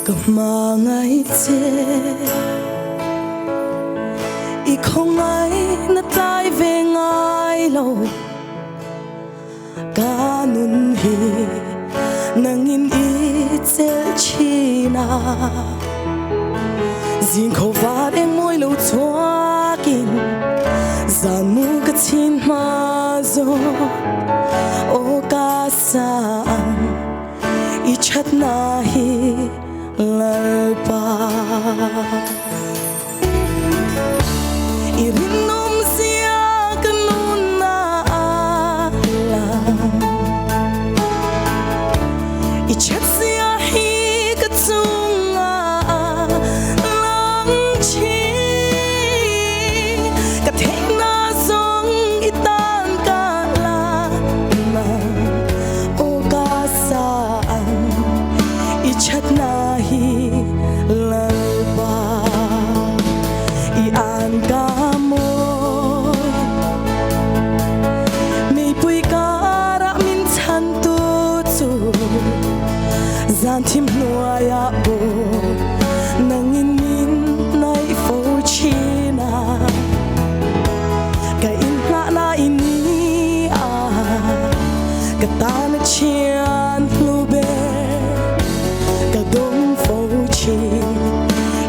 Kamangay te Ikongay na tay vengay lo Ganun hi Nangin itzel china Zin ko vare moy lo tuakin Zan mu katin mazo O kasang Ichat nahi Lalpa Irinom siya ganun na alam Ichat siya hikatunga lang chi Katay na zong itan ka lang O kasaan Ichat nahi Lalpa Ian ka mo May puy kara minsan tutu Zantim nuaya bo Nangin min na ifo china Kain na ini Katana chian plube Kadong fo chi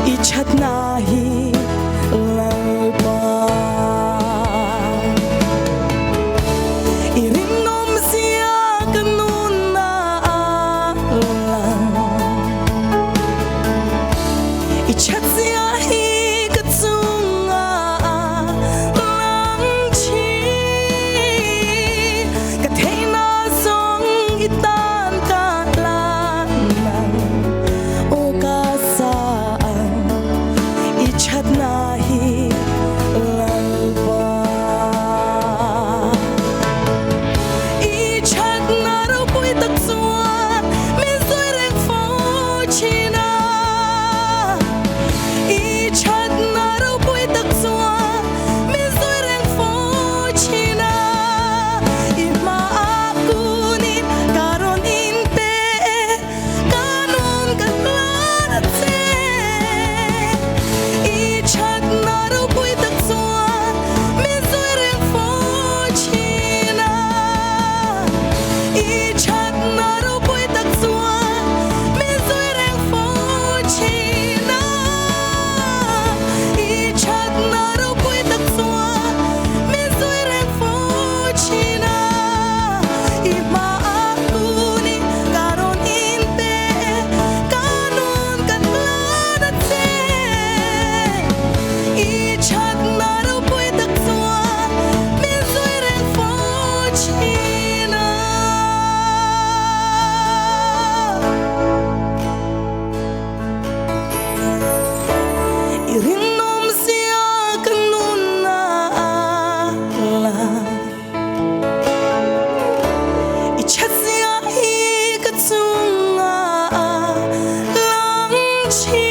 Ichat nahi Lalpa Irinom siya ganun na alam Ichat siya hikatunga lang chi Katay na zong itan ka lang O kasaan Ichat nahi Lalpa Ichat na raw po'y taksuan Minso'y rin fo china Ichat na raw po'y taksuan Minso'y rin fo china Imaakunin karon inte Kanon kalanate Ichat na raw po'y taksuan Minso'y rin fo china Ichat na raw po'y taksuan Minso'y rin fo china Ichat na raw po'y taksuan Minso'y rin fo china Imaakunin karon inte Kanon kalanate Ichat na raw po'y taksuan Minso'y rin fo china Irinom siya ganun na alam Ichat siya hikatunga lang chi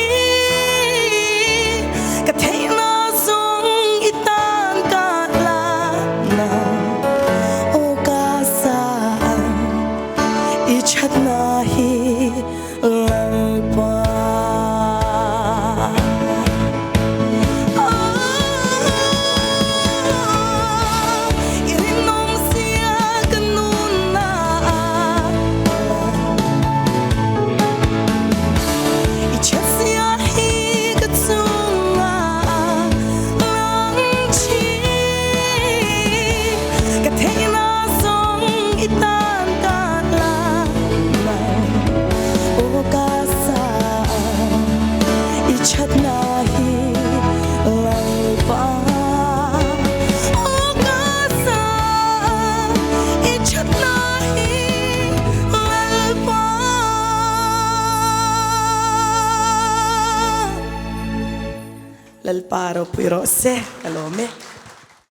Katay na zong itan ka lang O kasaan Ichat nahi Lalpa Irinom siya ganun na alam Ichat siya hikatunga lang chi Katay na zong itan ka lang O kasaan Ichat nahi Lalpa O kasaan Ichat nahi Lalpa Lalparo puy rose, kalome